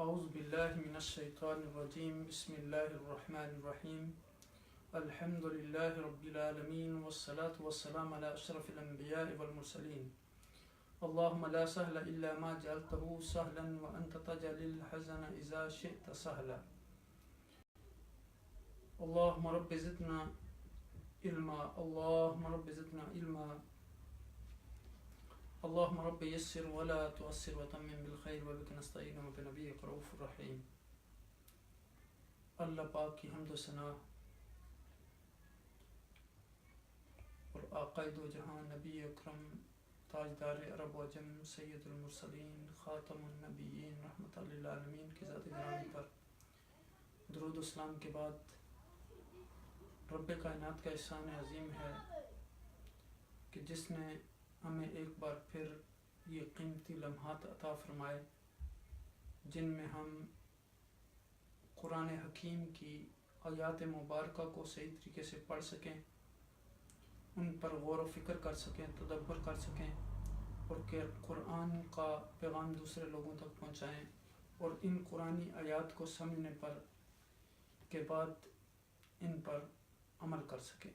اعوذ باللہ من الشیطان الرجیم بسم اللہ الرحمن الرحیم الحمد للہ رب العالمین والصلاة والسلام علی اشرف الانبیاء والمرسلین اللہم لا سهل الا ما جعلته سهلا وانت تجعل الحزن اذا شئت سهلا اللہم رب زدنا علما اللہم رب زدنا علما اللہم رب یسر ولا تعسر وتمم بالخیر وبک نستعین وبنبیک رؤوف الرحیم۔ اللہ پاک کی حمد و ثنا اور آقا دو جہاں نبی اکرم تاجدار عرب و عجم سید المرسلین خاتم النبیین رحمت للعالمین کی ذات گرامی پر درود و اسلام کے بعد رب کائنات کا احسان عظیم ہے کہ جس نے ہمیں ایک بار پھر یہ قیمتی لمحات عطا فرمائے جن میں ہم قرآن حکیم کی آیات مبارکہ کو صحیح طریقے سے پڑھ سکیں، ان پر غور و فکر کر سکیں، تدبر کر سکیں اور کہ قرآن کا پیغام دوسرے لوگوں تک پہنچائیں اور ان قرآنی آیات کو سمجھنے پر کے بعد ان پر عمل کر سکیں۔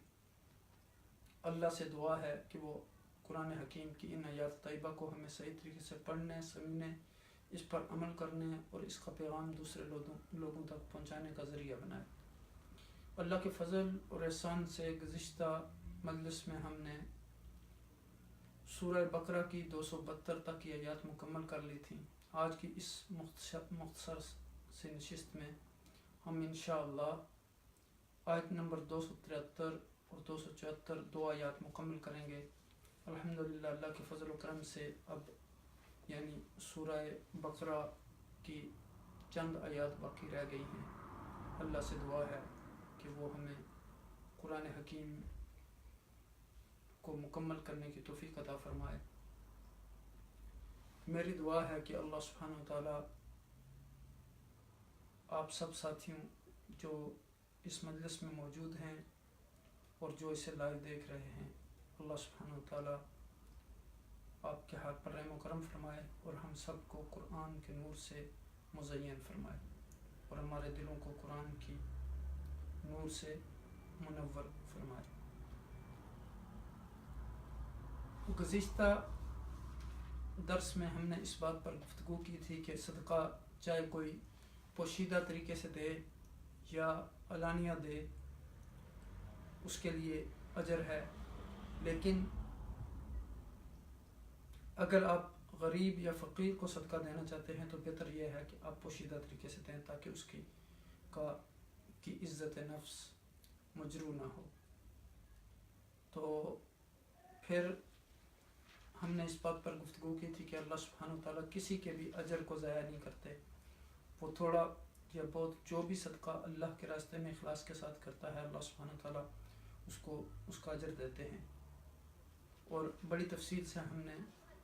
اللہ سے دعا ہے کہ وہ قرآن حکیم کی ان آیات طیبہ کو ہمیں صحیح طریقے سے پڑھنے، سمجھنے، اس پر عمل کرنے اور اس کا پیغام دوسرے لوگوں تک پہنچانے کا ذریعہ بنائے۔ اللہ کے فضل اور احسان سے گزشتہ مجلس میں ہم نے سورہ بقرہ کی 272 تک کی آیات مکمل کر لی تھیں۔ آج کی اس مختصر سے نشست میں ہم انشاءاللہ آیت نمبر 273 اور 274 دو آیات مکمل کریں گے۔ الحمدللہ اللہ کے فضل و کرم سے اب یعنی سورہ بقرہ کی چند آیات باقی رہ گئی ہیں۔ اللہ سے دعا ہے کہ وہ ہمیں قرآن حکیم کو مکمل کرنے کی توفیق عطا فرمائے۔ میری دعا ہے کہ اللہ سبحانہ وتعالی آپ سب ساتھیوں جو اس مجلس میں موجود ہیں اور جو اسے لائیو دیکھ رہے ہیں، اللہ سبحانہ وتعالی آپ کے ہاتھ پر رحم و کرم فرمائے اور ہم سب کو قرآن کے نور سے مزین فرمائے اور ہمارے دلوں کو قرآن کی نور سے منور فرمائے۔ گزشتہ درس میں ہم نے اس بات پر گفتگو کی تھی کہ صدقہ چاہے کوئی پوشیدہ طریقے سے دے یا علانیہ دے اس کے لیے اجر ہے، لیکن اگر آپ غریب یا فقیر کو صدقہ دینا چاہتے ہیں تو بہتر یہ ہے کہ آپ پوشیدہ طریقے سے دیں تاکہ اس کی عزت نفس مجروح نہ ہو۔ تو پھر ہم نے اس بات پر گفتگو کی تھی کہ اللہ سبحانہ وتعالیٰ کسی کے بھی اجر کو ضائع نہیں کرتے، وہ تھوڑا یا بہت جو بھی صدقہ اللہ کے راستے میں اخلاص کے ساتھ کرتا ہے اللہ سبحانہ وتعالیٰ اس کا اجر دیتے ہیں۔ اور بڑی تفصیل سے ہم نے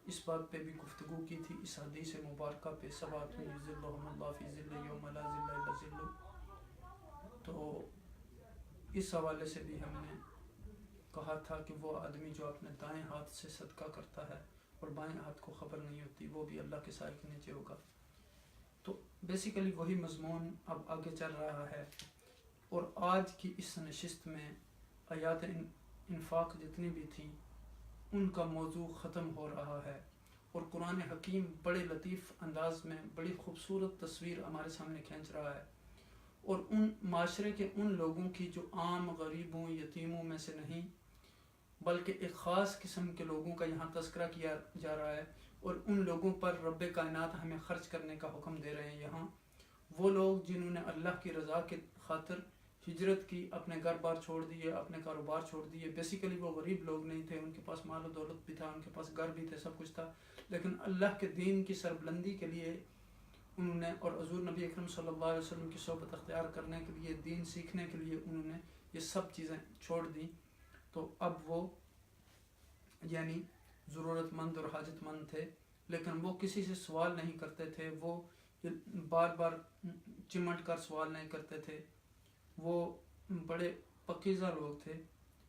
اس بات پہ بھی گفتگو کی تھی، اس حدیث مبارکہ پہ سبعۃ یظلھم اللہ فی ظلہ یوم لا ظل الا ظلہ۔ تو اس حوالے سے بھی ہم نے کہا تھا کہ وہ آدمی جو اپنے دائیں ہاتھ سے صدقہ کرتا ہے اور بائیں ہاتھ کو خبر نہیں ہوتی، وہ بھی اللہ کے سائے کے نیچے ہوگا۔ تو بیسیکلی وہی مضمون اب آگے چل رہا ہے، اور آج کی اس نشست میں آیات انفاق جتنی بھی تھیں ان کا موضوع ختم ہو رہا ہے، اور قرآن حکیم بڑے لطیف انداز میں بڑی خوبصورت تصویر ہمارے سامنے کھینچ رہا ہے، اور ان معاشرے کے ان لوگوں کی جو عام غریبوں یتیموں میں سے نہیں بلکہ ایک خاص قسم کے لوگوں کا یہاں تذکرہ کیا جا رہا ہے، اور ان لوگوں پر رب کائنات ہمیں خرچ کرنے کا حکم دے رہے ہیں۔ یہاں وہ لوگ جنہوں نے اللہ کی رضا کے خاطر ہجرت کی، اپنے گھر بار چھوڑ دیے، اپنے کاروبار چھوڑ دیے، بیسیکلی وہ غریب لوگ نہیں تھے، ان کے پاس مال و دولت بھی تھا، ان کے پاس گھر بھی تھے، سب کچھ تھا، لیکن اللہ کے دین کی سربلندی کے لیے انہوں نے اور حضور نبی اکرم صلی اللہ علیہ وسلم کی صحبت اختیار کرنے کے لیے، دین سیکھنے کے لیے انہوں نے یہ سب چیزیں چھوڑ دیں۔ تو اب وہ یعنی ضرورت مند اور حاجت مند تھے، لیکن وہ کسی سے سوال نہیں کرتے تھے، وہ بار بار چمٹ کر سوال نہیں کرتے تھے، وہ بڑے پکیزہ لوگ تھے۔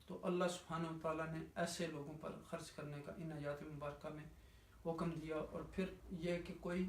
تو اللہ سبحانہ وتعالیٰ نے ایسے لوگوں پر خرچ کرنے کا ان آیات مبارکہ میں حکم دیا، اور پھر یہ کہ کوئی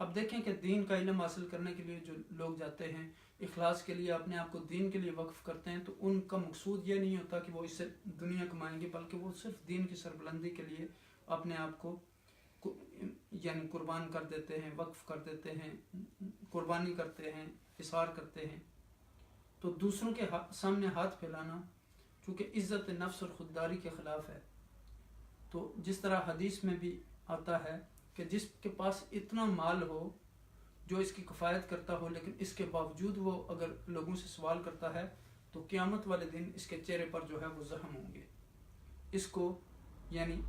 اب دیکھیں کہ دین کا علم حاصل کرنے کے لیے جو لوگ جاتے ہیں، اخلاص کے لیے اپنے آپ کو دین کے لیے وقف کرتے ہیں، تو ان کا مقصود یہ نہیں ہوتا کہ وہ اس سے دنیا کمائیں گے، بلکہ وہ صرف دین کی سربلندی کے لیے اپنے آپ کو یعنی قربان کر دیتے ہیں، وقف کر دیتے ہیں، قربانی کرتے ہیں، اثار کرتے ہیں۔ تو دوسروں کے سامنے ہاتھ پھیلانا چونکہ عزت نفس اور خودداری کے خلاف ہے، تو جس طرح حدیث میں بھی آتا ہے کہ جس کے پاس اتنا مال ہو جو اس کی کفایت کرتا ہو، لیکن اس کے باوجود وہ اگر لوگوں سے سوال کرتا ہے تو قیامت والے دن اس کے چہرے پر جو ہے وہ زخم ہوں گے۔ اس کو یعنی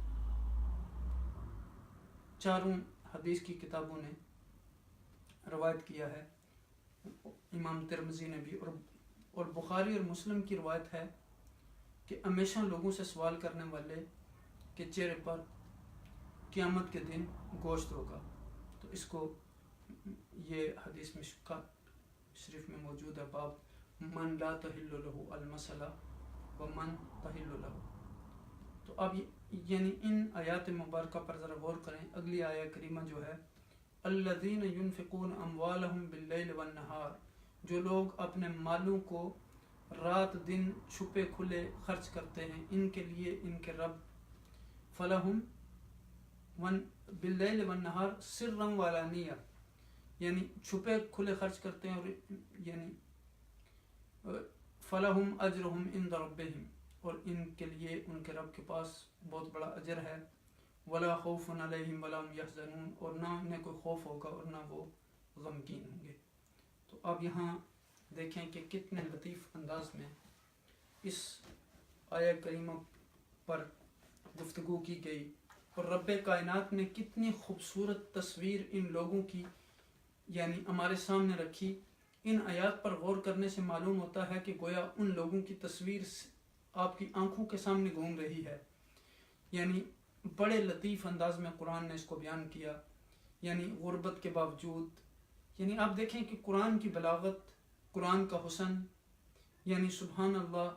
چاروں حدیث کی کتابوں نے روایت کیا ہے، امام ترمذی نے بھی، اور بخاری اور مسلم کی روایت ہے کہ ہمیشہ لوگوں سے سوال کرنے والے کے چہرے پر قیامت کے دن گوشت ہوگا۔ تو اس کو یہ حدیث مشکات شریف میں موجود ہے، باب من لا تحل له المسألہ ومن تحل له۔ تو اب یعنی ان آیات مبارکہ پر ذرا غور کریں۔ اگلی آیہ کریمہ جو ہے الذین ينفقون اموالهم باللیل والنہار، جو لوگ اپنے مالوں کو رات دن چھپے کھلے خرچ کرتے ہیں، ان کے لیے ان کے رب فلہم باللیل والنہار سرا وعلانیہ، یعنی چھپے کھلے خرچ کرتے ہیں، اور یعنی فلہم اجرہم عند ربہم، اور ان کے لیے ان کے رب کے پاس بہت بڑا اجر ہے، ولا خوف علیہم ولا هم یحزنون، اور نہ انہیں کوئی خوف ہوگا اور نہ وہ غمگین ہوں گے۔ تو اب یہاں دیکھیں کہ کتنے لطیف انداز میں اس آیہ کریمہ پر گفتگو کی گئی، اور رب کائنات نے کتنی خوبصورت تصویر ان لوگوں کی یعنی ہمارے سامنے رکھی۔ ان آیات پر غور کرنے سے معلوم ہوتا ہے کہ گویا ان لوگوں کی تصویر آپ کی آنکھوں کے سامنے گھوم رہی ہے، یعنی بڑے لطیف انداز میں قرآن نے اس کو بیان کیا، یعنی غربت کے باوجود، یعنی آپ دیکھیں کہ قرآن کی بلاغت، قرآن کا حسن، یعنی سبحان اللہ،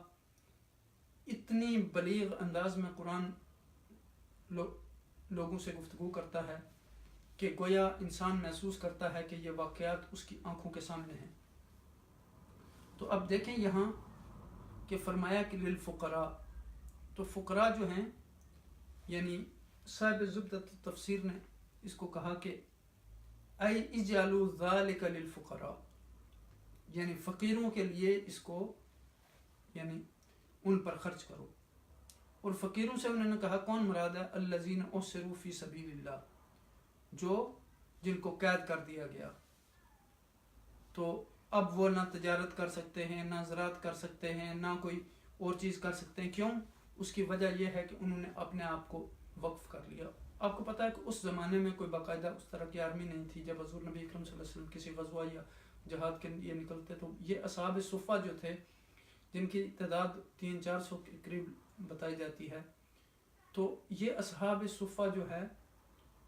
اتنی بلیغ انداز میں قرآن لوگوں سے گفتگو کرتا ہے کہ گویا انسان محسوس کرتا ہے کہ یہ واقعات اس کی آنکھوں کے سامنے ہیں۔ تو اب دیکھیں یہاں کہ فرمایا کہ للفقراء، تو فقراء جو ہیں، یعنی صاحب زبدۃ تفسیر نے اس کو کہا کہ ای اجعلوا ذالک للفقراء، یعنی فقیروں کے لیے اس کو یعنی ان پر خرچ کرو۔ اور فقیروں سے انہوں نے کہا کون مراد ہے؟ الذین احصروا فی سبیل اللہ، جو جن کو قید کر دیا گیا، تو اب وہ نہ تجارت کر سکتے ہیں، نہ زراعت کر سکتے ہیں، نہ کوئی اور چیز کر سکتے ہیں۔ کیوں؟ اس کی وجہ یہ ہے کہ انہوں نے اپنے آپ کو وقف کر لیا۔ آپ کو پتہ ہے کہ اس زمانے میں کوئی باقاعدہ اس طرح کی آرمی نہیں تھی۔ جب حضور نبی اکرم صلی اللہ علیہ وسلم کسی غزوہ یا جہاد کے لیے نکلتے تو یہ اصحاب صفہ جو تھے، جن کی تعداد 300-400 کے قریب بتائی جاتی ہے، تو یہ اصحاب صفہ جو ہے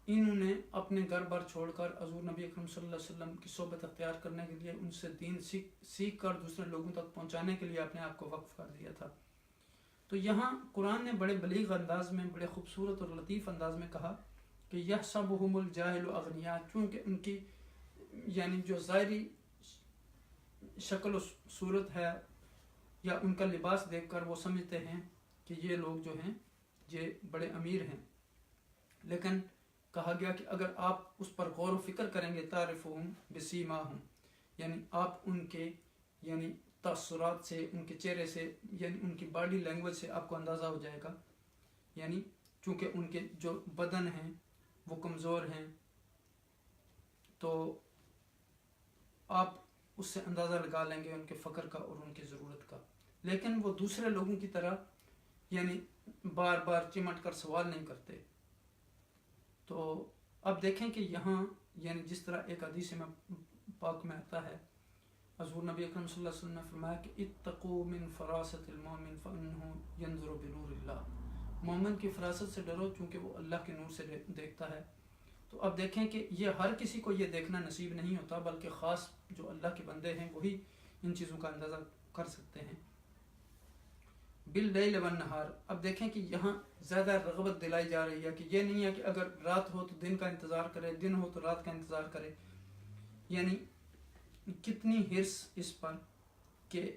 انہوں نے اپنے گھر بار چھوڑ کر حضور نبی اکرم صلی اللہ علیہ وسلم کی صحبت اختیار کرنے کے لیے، ان سے دین سیکھ کر دوسرے لوگوں تک پہنچانے کے لیے اپنے آپ کو وقف کر دیا تھا۔ تو یہاں قرآن نے بڑے بلیغ انداز میں، بڑے خوبصورت اور لطیف انداز میں کہا کہ یحسبهم الجاہل اغنیاء، چونکہ ان کی یعنی جو ظاہری شکل و صورت ہے یا ان کا لباس دیکھ کر وہ سمجھتے ہیں کہ یہ لوگ جو ہیں یہ بڑے امیر ہیں، لیکن کہا گیا کہ اگر آپ اس پر غور و فکر کریں گے تعرفهم بسیماہم، یعنی آپ ان کے یعنی تاثرات سے، ان کے چہرے سے، یعنی ان کی باڈی لینگویج سے آپ کو اندازہ ہو جائے گا، یعنی چونکہ ان کے جو بدن ہیں وہ کمزور ہیں، تو آپ اس سے اندازہ لگا لیں گے ان کے فقر کا اور ان کی ضرورت کا۔ لیکن وہ دوسرے لوگوں کی طرح یعنی بار بار چمٹ کر سوال نہیں کرتے۔ تو اب دیکھیں کہ یہاں یعنی جس طرح ایک حدیث میں پاک میں آتا ہے، حضور نبی اکرم صلی اللہ علیہ وسلم نے فرمایا کہ اتقوا من فراست المؤمن فانه ينظر بنور اللہ، مومن کی فراست سے ڈرو چونکہ وہ اللہ کے نور سے دیکھتا ہے۔ تو اب دیکھیں کہ یہ ہر کسی کو یہ دیکھنا نصیب نہیں ہوتا، بلکہ خاص جو اللہ کے بندے ہیں وہی ان چیزوں کا اندازہ کر سکتے ہیں۔ باللیل والنہار. اب دیکھیں کہ یہاں زیادہ رغبت دلائی جا رہی ہے کہ یہ نہیں ہے کہ اگر رات ہو تو دن کا انتظار کرے, دن ہو تو رات کا انتظار کرے. یعنی کتنی حرص اس پر کہ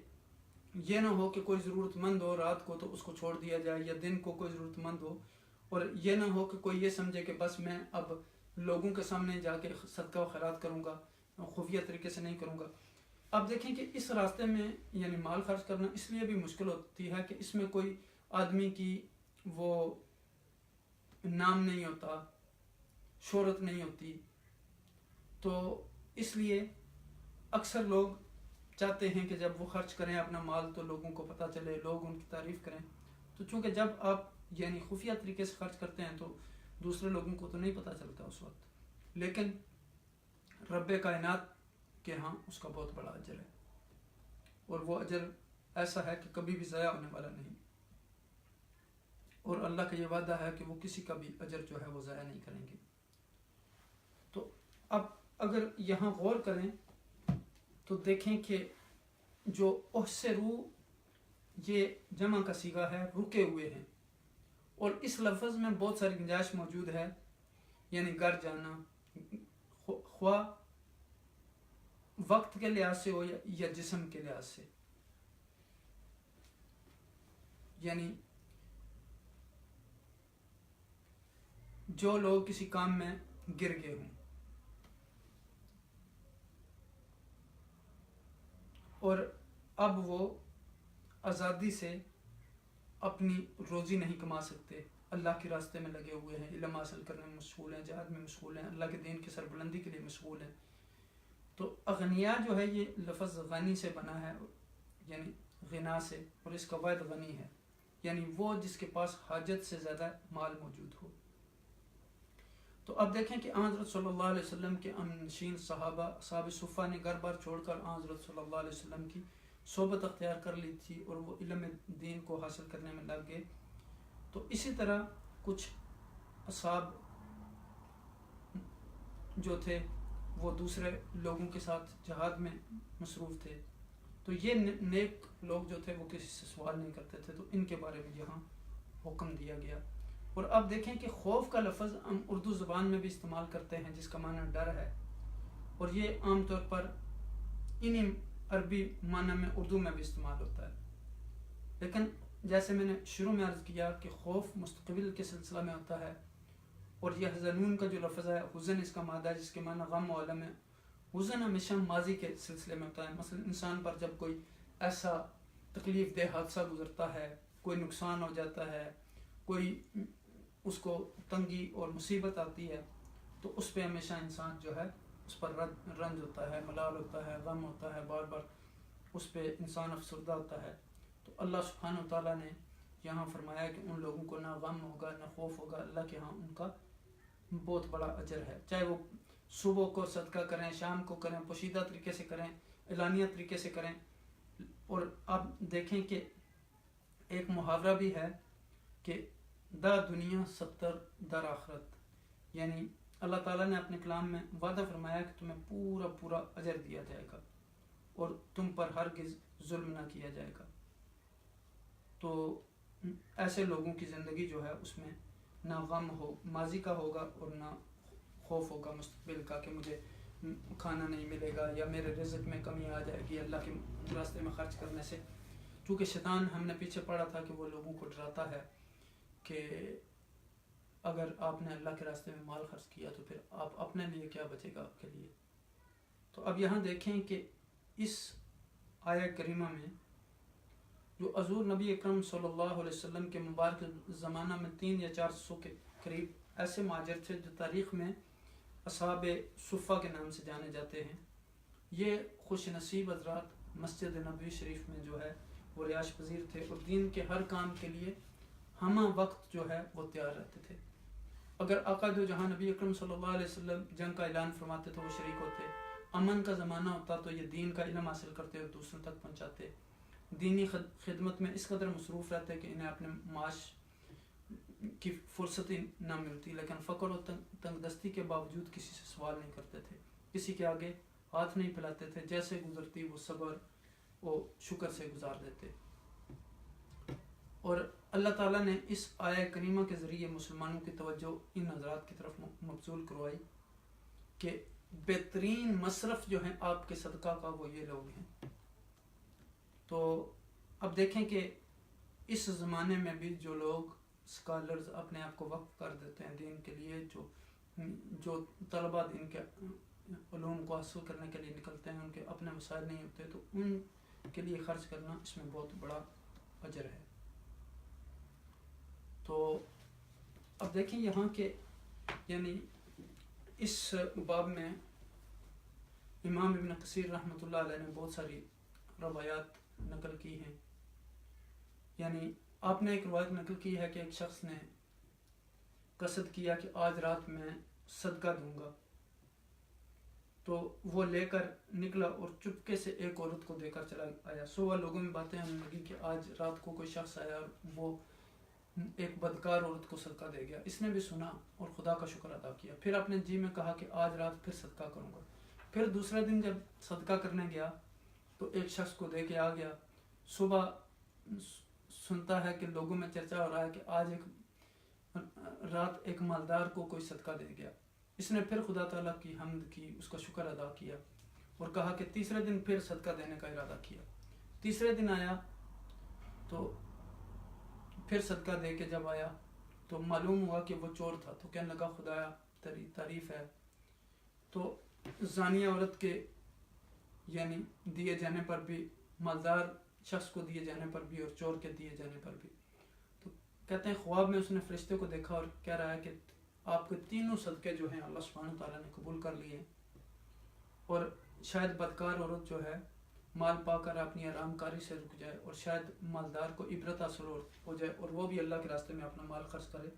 یہ نہ ہو کہ کوئی ضرورت مند ہو رات کو تو اس کو چھوڑ دیا جائے, یا دن کو کوئی ضرورت مند ہو, اور یہ نہ ہو کہ کوئی یہ سمجھے کہ بس میں اب لوگوں کے سامنے جا کے صدقہ و خیرات کروں گا, خفیہ طریقے سے نہیں کروں گا. اب دیکھیں کہ اس راستے میں یعنی مال خرچ کرنا اس لیے بھی مشکل ہوتی ہے کہ اس میں کوئی آدمی کی وہ نام نہیں ہوتا, شہرت نہیں ہوتی. تو اس لیے اکثر لوگ چاہتے ہیں کہ جب وہ خرچ کریں اپنا مال تو لوگوں کو پتہ چلے, لوگ ان کی تعریف کریں. تو چونکہ جب آپ یعنی خفیہ طریقے سے خرچ کرتے ہیں تو دوسرے لوگوں کو تو نہیں پتہ چلتا اس وقت, لیکن رب کائنات کے ہاں اس کا بہت بڑا اجر ہے, اور وہ اجر ایسا ہے کہ کبھی بھی ضائع ہونے والا نہیں, اور اللہ کا یہ وعدہ ہے کہ وہ کسی کا بھی اجر جو ہے وہ ضائع نہیں کریں گے. تو اب اگر یہاں غور کریں تو دیکھیں کہ جو احسرو یہ جمع کا صیغہ ہے, رکے ہوئے ہیں, اور اس لفظ میں بہت ساری گنجائش موجود ہے, یعنی گھر جانا, خواہ وقت کے لحاظ سے ہو یا جسم کے لحاظ سے. یعنی جو لوگ کسی کام میں گر گئے ہوں اور اب وہ آزادی سے اپنی روزی نہیں کما سکتے, اللہ کے راستے میں لگے ہوئے ہیں, علم حاصل کرنے میں مشغول ہیں, جہاد میں مشغول ہیں, اللہ کے دین کی سربلندی کے لیے مشغول ہیں. تو اغنیا جو ہے یہ لفظ غنی سے بنا ہے, یعنی غنا سے, اور اس کا واحد غنی ہے, یعنی وہ جس کے پاس حاجت سے زیادہ مال موجود ہو. تو اب دیکھیں کہ حضرت صلی اللہ علیہ وسلم کے نشین صحابہ اصحاب صفہ نے گھر بار چھوڑ کر حضرت صلی اللہ علیہ وسلم کی صحبت اختیار کر لی تھی, اور وہ علم دین کو حاصل کرنے میں لگ گئے. تو اسی طرح کچھ اصحاب جو تھے وہ دوسرے لوگوں کے ساتھ جہاد میں مصروف تھے. تو یہ نیک لوگ جو تھے وہ کسی سے سوال نہیں کرتے تھے, تو ان کے بارے میں یہاں حکم دیا گیا. اور اب دیکھیں کہ خوف کا لفظ ہم اردو زبان میں بھی استعمال کرتے ہیں جس کا معنی ڈر ہے, اور یہ عام طور پر انہی عربی معنی میں اردو میں بھی استعمال ہوتا ہے. لیکن جیسے میں نے شروع میں عرض کیا کہ خوف مستقبل کے سلسلہ میں ہوتا ہے, اور یہ حزنون کا جو لفظ ہے, حزن اس کا مادہ ہے جس کے معنی غم و علم ہے. حزن ہمیشہ ماضی کے سلسلے میں ہوتا ہے, مثلا انسان پر جب کوئی ایسا تکلیف دہ حادثہ گزرتا ہے, کوئی نقصان ہو جاتا ہے, کوئی اس کو تنگی اور مصیبت آتی ہے, تو اس پہ ہمیشہ انسان جو ہے اس پر رنج ہوتا ہے, ملال ہوتا ہے, غم ہوتا ہے, بار بار اس پہ انسان افسردہ ہوتا ہے. تو اللہ سبحانہ و تعالیٰ نے یہاں فرمایا کہ ان لوگوں کو نہ غم ہوگا نہ خوف ہوگا, اللہ کے ہاں ان کا بہت بڑا اجر ہے, چاہے وہ صبح کو صدقہ کریں, شام کو کریں, پوشیدہ طریقے سے کریں, اعلانیہ طریقے سے کریں. اور آپ دیکھیں کہ ایک محاورہ بھی ہے کہ دا دنیا 70 در آخرت, یعنی اللہ تعالیٰ نے اپنے کلام میں وعدہ فرمایا کہ تمہیں پورا پورا اجر دیا جائے گا اور تم پر ہرگز ظلم نہ کیا جائے گا. تو ایسے لوگوں کی زندگی جو ہے اس میں نہ غم ہو ماضی کا ہوگا اور نہ خوف ہوگا مستقبل کا کہ مجھے کھانا نہیں ملے گا یا میرے رزق میں کمی آ جائے گی اللہ کے راستے میں خرچ کرنے سے. چونکہ شیطان ہم نے پیچھے پڑھا تھا کہ وہ لوگوں کو ڈراتا ہے کہ اگر آپ نے اللہ کے راستے میں مال خرچ کیا تو پھر آپ اپنے لیے کیا بچے گا آپ کے لیے. تو اب یہاں دیکھیں کہ اس آیہ کریمہ میں جو حضور نبی اکرم صلی اللہ علیہ وسلم کے مبارک زمانہ میں 300 یا 400 کے قریب ایسے مہاجر تھے جو تاریخ میں اصحاب صفہ کے نام سے جانے جاتے ہیں. یہ خوش نصیب حضرات مسجد نبوی شریف میں جو ہے وہ رہائش پذیر تھے اور دین کے ہر کام کے لیے ہمہ وقت جو ہے وہ تیار رہتے تھے. اگر آقا دو جہاں نبی اکرم صلی اللہ علیہ وسلم جنگ کا اعلان فرماتے تو وہ شریک ہوتے, امن کا زمانہ ہوتا تو یہ دین کا علم حاصل کرتے اور دوسروں تک پہنچاتے, دینی خدمت میں اس قدر مصروف رہتے کہ انہیں اپنے معاش کی فرصت ہی نہ ملتی, لیکن فقر و تنگ دستی کے باوجود کسی سے سوال نہیں کرتے تھے, کسی کے آگے ہاتھ نہیں پھیلاتے تھے, جیسے گزرتی وہ صبر و شکر سے گزار دیتے. اور اللہ تعالیٰ نے اس آیہ کریمہ کے ذریعے مسلمانوں کی توجہ ان حضرات کی طرف مبذول کروائی کہ بہترین مصرف جو ہیں آپ کے صدقہ کا وہ یہ لوگ ہیں. تو اب دیکھیں کہ اس زمانے میں بھی جو لوگ اسکالرز اپنے آپ کو وقف کر دیتے ہیں دین کے لیے، جو طلباء دین کے علوم کو حاصل کرنے کے لیے نکلتے ہیں، ان کے اپنے وسائل نہیں ہوتے، تو ان کے لیے خرچ کرنا اس میں بہت بڑا اجر ہے. تو اب دیکھیں یہاں کہ یعنی اس باب میں امام ابن کثیر رحمۃ اللہ علیہ نے بہت ساری روایات نقل کی ہیں. یعنی آپ نے ایک روایت نقل کی ہے کہ ایک شخص نے قصد کیا کہ آج رات میں صدقہ دوں گا، تو وہ لے کر نکلا اور چپکے سے ایک عورت کو دے کر چلا آیا. صبح لوگوں میں باتیں ہونے لگی کہ آج رات کو کوئی شخص آیا اور وہ ایک بدکار عورت کو صدقہ دے گیا. اس نے بھی سنا اور خدا کا شکر ادا کیا. پھر اپنے جی میں کہا کہ آج رات پھر صدقہ کروں گا. پھر دوسرے دن جب صدقہ کرنے گیا تو ایک شخص کو دے کے آ گیا. صبح سنتا ہے کہ لوگوں میں چرچا ہو رہا ہے کہ آج رات ایک مالدار کو کوئی صدقہ دے گیا. اس نے پھر خدا تعالیٰ کی حمد کی، اس کا شکر ادا کیا اور کہا کہ تیسرے دن پھر صدقہ دینے کا ارادہ کیا. تیسرے دن آیا تو پھر صدقہ دے کے جب آیا تو معلوم ہوا کہ وہ چور تھا. تو کہنے لگا خدایا تیری تعریف ہے. تو زانیہ عورت کے یعنی دیے جانے پر بھی، مالدار شخص کو دیے جانے پر بھی اور چور کے دیے جانے پر بھی. تو کہتے ہیں خواب میں اس نے فرشتے کو دیکھا اور کہہ رہا ہے کہ آپ کے تینوں صدقے جو ہیں اللہ سبحانہ تعالیٰ نے قبول کر لیے، اور شاید بدکار عورت جو ہے مال پا کر اپنی آرام کاری سے رک جائے، اور شاید مالدار کو عبرت حاصل ہو جائے اور وہ بھی اللہ کے راستے میں اپنا مال خرچ کرے،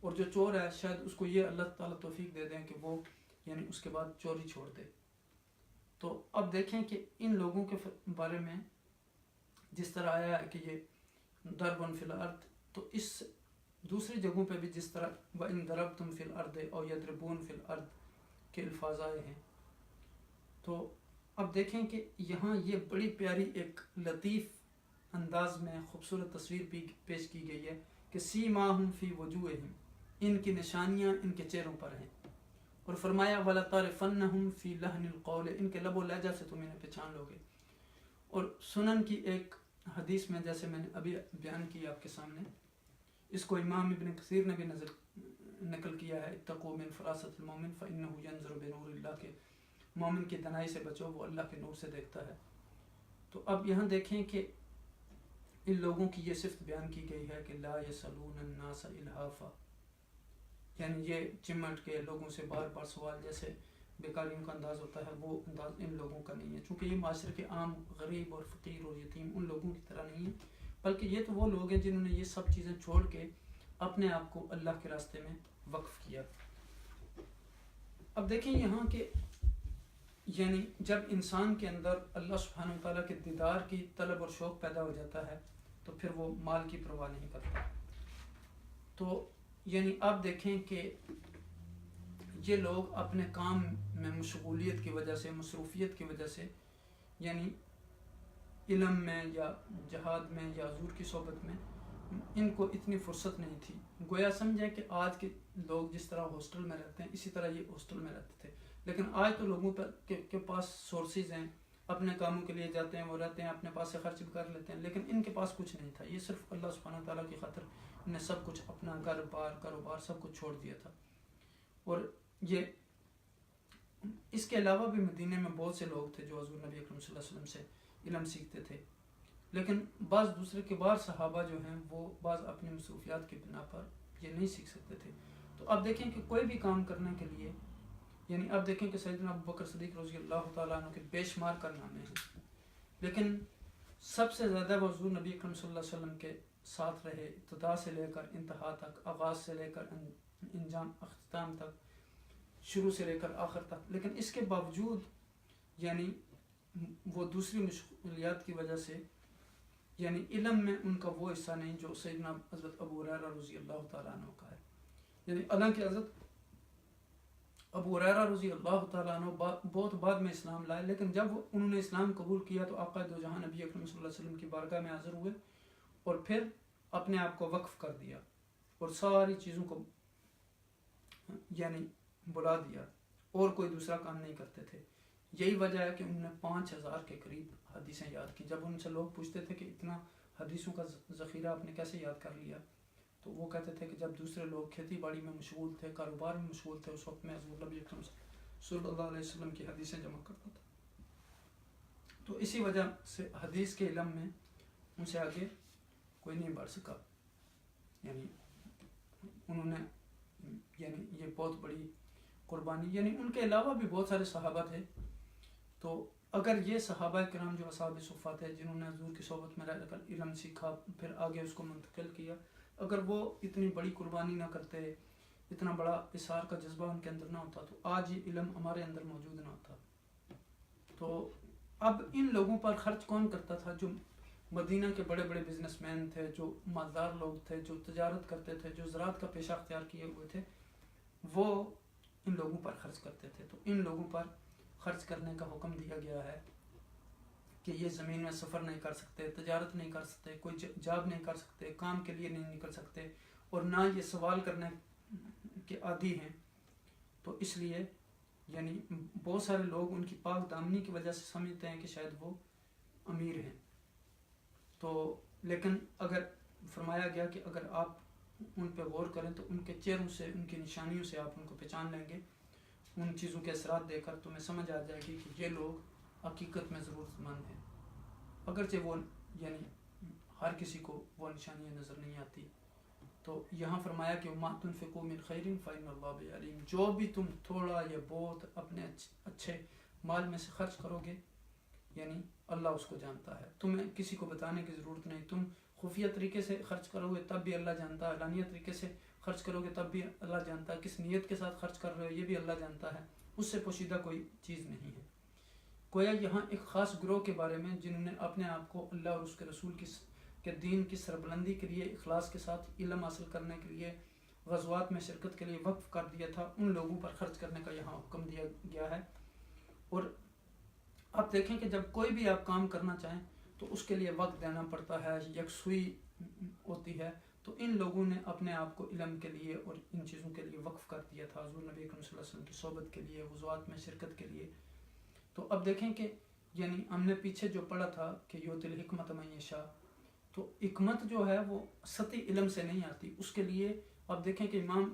اور جو چور ہے شاید اس کو یہ اللہ تعالیٰ توفیق دے دیں کہ وہ یعنی اس کے بعد چوری چھوڑ دے. تو اب دیکھیں کہ ان لوگوں کے بارے میں جس طرح آیا ہے کہ یہ ضرب فی الارض، تو اس دوسری جگہوں پہ بھی جس طرح وَإِن ضَرَبْتُمْ فِي الْأَرْضِ أَوْ يَضْرِبُونَ فِي الْأَرْضِ کے الفاظ آئے ہیں. تو اب دیکھیں کہ یہاں یہ بڑی پیاری ایک لطیف انداز میں خوبصورت تصویر بھی پیش کی گئی ہے کہ سیماہم فی وجوہہم، ان کی نشانیاں ان کے چہروں پر ہیں. اور فرمایا وَلَتَعْرِفَنَّهُمْ فِي لَحْنِ الْقَوْلِ، ان کے لب و لہجہ سے تم انہیں پہچان لو گے. اور سنن کی ایک حدیث میں جیسے میں نے ابھی بیان کی آپ کے سامنے، اس کو امام ابن کثیر نے بھی نقل کیا ہے، اتقوا من فراست المومن فإنه ينظر بنور اللہ، کے مومن کی دنائی سے بچو، وہ اللہ کے نور سے دیکھتا ہے. تو اب یہاں دیکھیں کہ ان لوگوں کی یہ صفت بیان کی گئی ہے کہ لا يسألون الناس الحافا، یعنی یہ چمٹ کے لوگوں سے بار بار سوال جیسے بیکاریوں کا انداز ہوتا ہے، وہ انداز ان لوگوں کا نہیں ہے. چونکہ یہ معاشرے کے عام غریب اور فقیر اور یتیم ان لوگوں کی طرح نہیں ہے، بلکہ یہ تو وہ لوگ ہیں جنہوں نے یہ سب چیزیں چھوڑ کے اپنے آپ کو اللہ کے راستے میں وقف کیا. اب دیکھیں یہاں کہ یعنی جب انسان کے اندر اللہ سبحانہ وتعالیٰ کے دیدار کی طلب اور شوق پیدا ہو جاتا ہے تو پھر وہ مال کی پرواہ نہیں کرتا. تو یعنی آپ دیکھیں کہ یہ لوگ اپنے کام میں مشغولیت کی وجہ سے، مصروفیت کی وجہ سے، یعنی علم میں یا جہاد میں یا حضور کی صحبت میں ان کو اتنی فرصت نہیں تھی. گویا سمجھیں کہ آج کے لوگ جس طرح ہاسٹل میں رہتے ہیں اسی طرح یہ ہاسٹل میں رہتے تھے. لیکن آج تو لوگوں کے پاس سورسز ہیں، اپنے کاموں کے لیے جاتے ہیں، وہ رہتے ہیں، اپنے پاس سے خرچ بھی کر لیتے ہیں، لیکن ان کے پاس کچھ نہیں تھا. یہ صرف اللہ سبحانہ تعالیٰ کی خاطر انہیں سب کچھ، اپنا گھر بار کاروبار سب کچھ چھوڑ دیا تھا. اور یہ اس کے علاوہ بھی مدینے میں بہت سے لوگ تھے جو حضور نبی اکرم صلی اللہ علیہ وسلم سے علم سیکھتے تھے، لیکن بعض دوسرے کبار صحابہ جو ہیں وہ بعض اپنی مصروفیات کی بنا پر یہ نہیں سیکھ سکتے تھے. تو اب دیکھیں کہ کوئی بھی کام کرنے کے لیے، یعنی اب دیکھیں کہ سیدنا ابوبکر صدیق رضی اللہ تعالیٰ عنہ کے بے شمار کارنامے ہیں، لیکن سب سے زیادہ وہ حضور نبی اکرم صلی اللہ علیہ وسلم کے ساتھ رہے، ابتدا سے لے کر انتہا تک، آغاز سے لے کر انجام اختتام تک، شروع سے لے کر آخر تک. لیکن اس کے باوجود یعنی وہ دوسری مشغولیات کی وجہ سے یعنی علم میں ان کا وہ حصہ نہیں جو سیدنا حضرت ابو ہریرہ رضی اللہ تعالیٰ عنہ کا ہے. یعنی حالانکہ حضرت ابو ہریرہ رضی اللہ تعالیٰ عنہ بہت بعد میں اسلام لائے، لیکن جب انہوں نے اسلام قبول کیا تو آقا دو جہاں نبی اکرم صلی اللہ علیہ وسلم کی بارگاہ میں حاضر ہوئے اور پھر اپنے آپ کو وقف کر دیا اور ساری چیزوں کو یعنی بلا دیا اور کوئی دوسرا کام نہیں کرتے تھے. یہی وجہ ہے کہ انہوں نے 5000 کے قریب حدیثیں یاد کی. جب ان سے لوگ پوچھتے تھے کہ اتنا حدیثوں کا ذخیرہ آپ نے کیسے یاد کر لیا، تو وہ کہتے تھے کہ جب دوسرے لوگ کھیتی باڑی میں مشغول تھے، کاروبار میں مشغول تھے، اس وقت میں حضور نبی اکرم صلی اللہ علیہ وسلم کی حدیثیں جمع کرتا تھا. تو اسی وجہ سے حدیث کے علم میں ان سے آگے کوئی نہیں بڑھ سکا. یعنی انہوں نے یعنی یہ بہت بڑی قربانی، یعنی ان کے علاوہ بھی بہت سارے صحابہ تھے. تو اگر یہ صحابہ کرام جو اصحاب صفہ تھے، جنہوں نے حضور کی صحبت میں رہ کر علم سیکھا، پھر آگے اس کو منتقل کیا، اگر وہ اتنی بڑی قربانی نہ کرتے، اتنا بڑا اثار کا جذبہ ان کے اندر نہ ہوتا، تو آج یہ علم ہمارے اندر موجود نہ ہوتا. تو اب ان لوگوں پر خرچ کون کرتا تھا؟ جو مدینہ کے بڑے بڑے بزنس مین تھے، جو مالدار لوگ تھے، جو تجارت کرتے تھے، جو زراعت کا پیشہ اختیار کیے ہوئے تھے، وہ ان لوگوں پر خرچ کرتے تھے. تو ان لوگوں پر خرچ کرنے کا حکم دیا گیا ہے کہ یہ زمین میں سفر نہیں کر سکتے، تجارت نہیں کر سکتے، کوئی جاب نہیں کر سکتے، کام کے لیے نہیں نکل سکتے، اور نہ یہ سوال کرنے کے عادی ہیں. تو اس لیے یعنی بہت سارے لوگ ان کی پاک دامنی کی وجہ سے سمجھتے ہیں کہ شاید وہ امیر ہیں. تو لیکن اگر فرمایا گیا کہ اگر آپ ان پہ غور کریں تو ان کے چہروں سے، ان کی نشانیوں سے آپ ان کو پہچان لیں گے. ان چیزوں کے اثرات دے کر تمہیں سمجھ آ جائے گی کہ یہ لوگ حقیقت میں ضرورت مند ہیں، اگرچہ وہ یعنی ہر کسی کو وہ نشانیاں نظر نہیں آتی. تو یہاں فرمایا کہ وَمَا تُنْفِقُوا مِنْ خَيْرٍ فَإِنَّ اللَّهَ بِهِ عَلِيمٌ. جو بھی تم تھوڑا یا بہت اپنے اچھے مال میں سے خرچ کرو گے، یعنی اللہ اس کو جانتا ہے. تمہیں کسی کو بتانے کی ضرورت نہیں. تم خفیہ طریقے سے خرچ کرو گے تب بھی اللہ جانتا ہے، علانیہ طریقے سے خرچ کرو گے تب بھی اللہ جانتا ہے، کس نیت کے ساتھ خرچ کر رہے ہو یہ بھی اللہ جانتا ہے. اس سے پوشیدہ کوئی چیز نہیں ہے. گویا یہاں ایک خاص گروہ کے بارے میں جنہوں نے اپنے آپ کو اللہ اور اس کے رسول کے دین کی سربلندی کے لیے اخلاص کے ساتھ علم حاصل کرنے کے لیے، غزوات میں شرکت کے لیے وقف کر دیا تھا، ان لوگوں پر خرچ کرنے کا یہاں حکم دیا گیا ہے. اور آپ دیکھیں کہ جب کوئی بھی آپ کام کرنا چاہیں تو اس کے لیے وقت دینا پڑتا ہے، یکسوئی ہوتی ہے. تو ان لوگوں نے اپنے آپ کو علم کے لیے اور ان چیزوں کے لیے وقف کر دیا تھا، حضور نبی اکرم صلی اللہ علیہ وسلم کی صحبت کے لیے، غزوات میں شرکت کے لیے. تو اب دیکھیں کہ یعنی ہم نے پیچھے جو پڑھا تھا کہ یؤتی الحکمۃ من یشاء، تو حکمت جو ہے وہ سطحی علم سے نہیں آتی. اس کے لیے اب دیکھیں کہ امام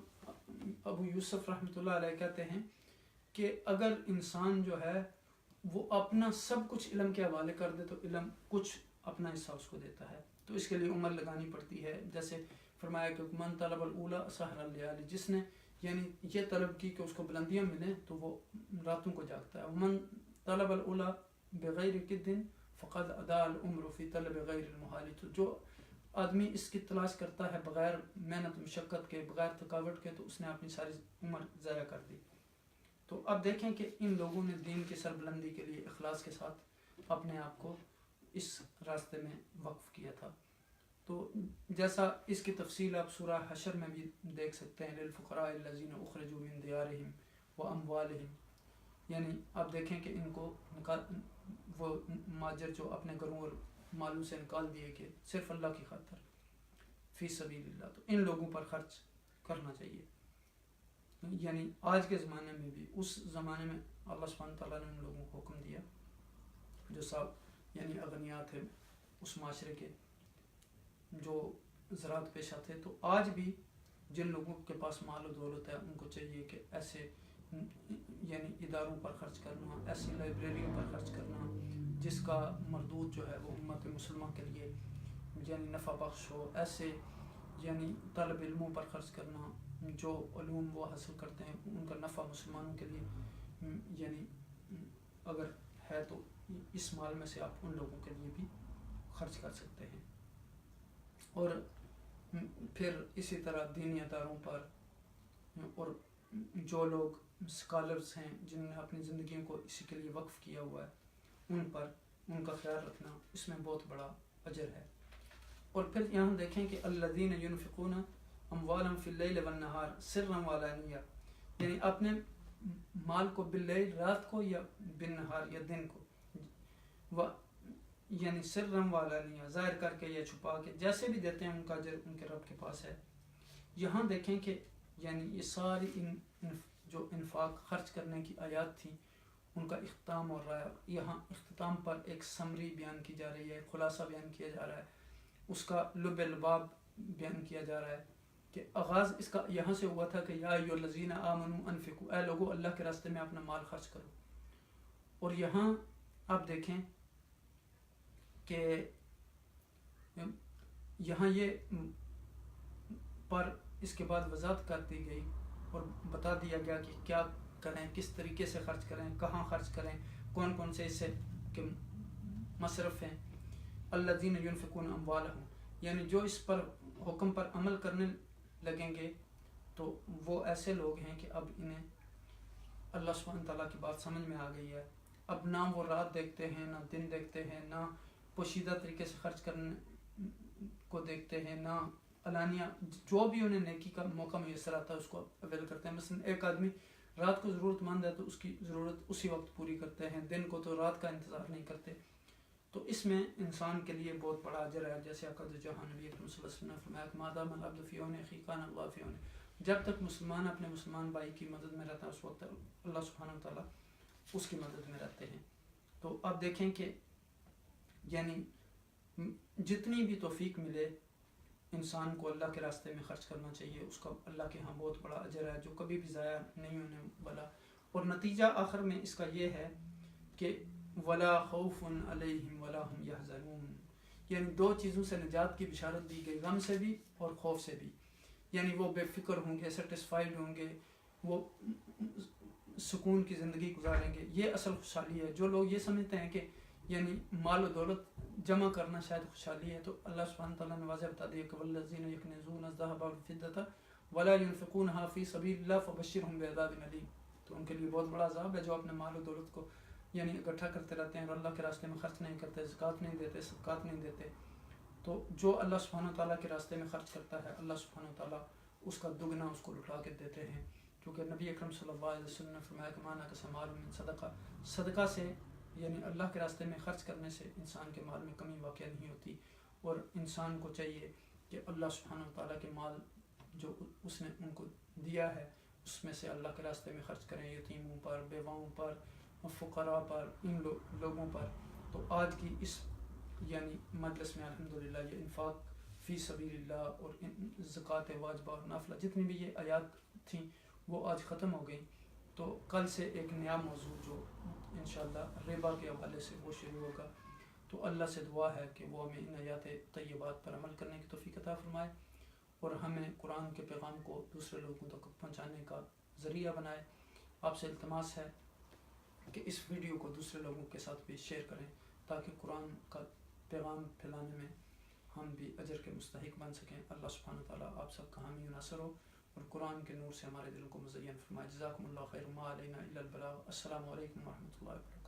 ابو یوسف رحمۃ اللہ علیہ کہتے ہیں کہ اگر انسان جو ہے وہ اپنا سب کچھ علم کے حوالے کر دے تو علم کچھ اپنا حصہ اس کو دیتا ہے. تو اس کے لیے عمر لگانی پڑتی ہے. جیسے فرمایا کہ من طلب الاولی سحر اللیالی، جس نے یعنی یہ طلب کی کہ اس کو بلندیاں ملیں تو وہ راتوں کو جاگتا ہے. من طلب الاولی بغیر قد فقد اضاع العمر فی طلب غیر المحال. تو جو آدمی اس کی تلاش کرتا ہے بغیر محنت مشقت کے، بغیر تھکاوٹ کے، تو اس نے اپنی ساری عمر ضائع کر دی. تو اب دیکھیں کہ ان لوگوں نے دین کی سربلندی کے لیے اخلاص کے ساتھ اپنے آپ کو اس راستے میں وقف کیا تھا. تو جیسا اس کی تفصیل آپ سورہ حشر میں بھی دیکھ سکتے ہیں، للفقراء الذین اخرجوا من دیارہم واموالہم. یعنی آپ دیکھیں کہ ان کو وہ ماجر جو اپنے گھروں اور مالوں سے نکال دیے کہ صرف اللہ کی خاطر فی سبیل اللہ. تو ان لوگوں پر خرچ کرنا چاہیے. یعنی آج کے زمانے میں بھی، اس زمانے میں اللہ سبحانہ تعالیٰ نے ان لوگوں کو حکم دیا جو صاحب یعنی اغنیاء تھے اس معاشرے کے، جو زراعت پیشہ تھے. تو آج بھی جن لوگوں کے پاس مال و دولت ہے ان کو چاہیے کہ ایسے یعنی اداروں پر خرچ کرنا، ایسی لائبریریوں پر خرچ کرنا جس کا مردود جو ہے وہ امت مسلمہ کے لیے یعنی نفع بخش ہو. ایسے یعنی طالب علموں پر خرچ کرنا جو علوم وہ حاصل کرتے ہیں، ان کا نفع مسلمانوں کے لیے یعنی اگر ہے تو اس مال میں سے آپ ان لوگوں کے لیے بھی خرچ کر سکتے ہیں. اور پھر اسی طرح دینی اداروں پر، اور جو لوگ اسکالرس ہیں جنہوں نے اپنی زندگیوں کو اسی کے لیے وقف کیا ہوا ہے، ان پر ان کا خیال رکھنا، اس میں بہت بڑا اجر ہے. اور پھر یہاں دیکھیں کہ الذین ینفقون اموالهم فی اللیل والنہار سرا وعلانیہ، یعنی اپنے مال کو باللیل رات کو یا بالنہار یا دن کو، یعنی سرم والا نہیں، ظاہر کر کے یا چھپا کے، جیسے بھی دیتے ہیں ان کا اجر ان کے رب کے پاس ہے۔ یہاں دیکھیں کہ یعنی یہ ساری جو انفاق خرچ کرنے کی آیات تھیں ان کا اختتام ہو رہا ہے۔ یہاں اختتام پر ایک سمری بیان کی جا رہی ہے، خلاصہ بیان کیا جا رہا ہے، اس کا لب لباب بیان کیا جا رہا ہے کہ آغاز اس کا یہاں سے ہوا تھا کہ یا ایھا الذین آمنوا انفقوا، اے لوگو اللہ کے راستے میں اپنا مال خرچ کرو۔ اور یہاں آپ دیکھیں کہ یہاں یہ پر اس کے بعد وضاحت کر دی گئی اور بتا دیا گیا کہ کیا کریں، کس طریقے سے خرچ کریں، کہاں خرچ کریں، کون کون سے اس سے کے مصرف ہیں۔ الذین ینفقون اموالہم، یعنی جو اس پر حکم پر عمل کرنے لگیں گے تو وہ ایسے لوگ ہیں کہ اب انہیں اللہ سبحانہ تعالیٰ کی بات سمجھ میں آ گئی ہے۔ اب نہ وہ رات دیکھتے ہیں، نہ دن دیکھتے ہیں، نہ پوشیدہ طریقے سے خرچ کرنے کو دیکھتے ہیں، نہ علانیہ جو بھی انہیں نیکی کا موقع میسر آتا ہے اس کو اویل کرتے ہیں۔ مثلا ایک آدمی رات کو ضرورت مند ہے تو اس کی ضرورت اسی وقت پوری کرتے ہیں، دن کو تو رات کا انتظار نہیں کرتے۔ تو اس میں انسان کے لیے بہت بڑا اجر ہے، جیسے آقا جہاں نبی اکرم صلی اللہ علیہ وسلم نے فرمایا کہ ما دام العبد فی عون اخیہ کان اللہ فی عونہ، جب تک مسلمان اپنے مسلمان بھائی کی مدد میں رہتا ہے اس وقت اللہ سبحانہ وتعالیٰ اس کی مدد میں رہتے ہیں۔ تو آپ دیکھیں کہ یعنی جتنی بھی توفیق ملے انسان کو اللہ کے راستے میں خرچ کرنا چاہیے، اس کا اللہ کے ہاں بہت بڑا اجر ہے جو کبھی بھی ضائع نہیں ہونے والا۔ اور نتیجہ آخر میں اس کا یہ ہے کہ ولا خوف علیہم ولا هم يحزنون، یعنی دو چیزوں سے نجات کی بشارت دی گئی، غم سے بھی اور خوف سے بھی۔ یعنی وہ بے فکر ہوں گے، سیٹسفائیڈ ہوں گے، وہ سکون کی زندگی گزاریں گے، یہ اصل خوشحالی ہے۔ جو لوگ یہ سمجھتے ہیں کہ یعنی مال و دولت جمع کرنا شاید خوشحالی ہے، تو اللہ سبحانہ تعالیٰ نے واضح بتا دیا کہ والذین یکنزون الذھب والفضة ولا ينفقونها فی سبیل اللہ فبشرهم بعذاب الیم، تو ان کے لیے بہت بڑا عذاب ہے جو اپنے مال و دولت کو یعنی اکٹھا کرتے رہتے ہیں اور اللہ کے راستے میں خرچ نہیں کرتے، زکوٰۃ نہیں دیتے، صدقات نہیں دیتے۔ تو جو اللہ سبحانہ تعالیٰ کے راستے میں خرچ کرتا ہے اللہ سبحانہ تعالیٰ اس کا دگنا اس کو لٹا کے دیتے ہیں، کیونکہ نبی اکرم صلی اللہ علیہ وسلم نے فرمایا کہ ما نقص مال من صدقہ، صدقہ سے یعنی اللہ کے راستے میں خرچ کرنے سے انسان کے مال میں کمی واقع نہیں ہوتی۔ اور انسان کو چاہیے کہ اللہ سبحانہ تعالیٰ کے مال جو اس نے ان کو دیا ہے اس میں سے اللہ کے راستے میں خرچ کریں، یتیموں پر، بیواؤں پر، فقراء پر، ان لوگوں پر۔ تو آج کی اس یعنی مجلس میں الحمدللہ یہ انفاق فی سبیل اللہ اور زکوٰۃ واجبہ اور نافلہ جتنی بھی یہ آیات تھیں وہ آج ختم ہو گئی۔ تو کل سے ایک نیا موضوع جو انشاءاللہ ربا کے حوالے سے وہ شروع ہوگا۔ تو اللہ سے دعا ہے کہ وہ ہمیں ان آیات طیبات پر عمل کرنے کی توفیق عطا فرمائے اور ہمیں قرآن کے پیغام کو دوسرے لوگوں تک پہنچانے کا ذریعہ بنائے۔ آپ سے التماس ہے کہ اس ویڈیو کو دوسرے لوگوں کے ساتھ بھی شیئر کریں تاکہ قرآن کا پیغام پھیلانے میں ہم بھی اجر کے مستحق بن سکیں۔ اللہ سبحانہ تعالیٰ آپ سب کا حامی و ناصر ہو اور قرآن کے نور سے ہمارے دلوں کو مزین فرمائے۔ جزاکم اللہ خیر، ما علینا الا البلاغ۔ السلام علیکم ورحمۃ اللہ وبرکاتہ۔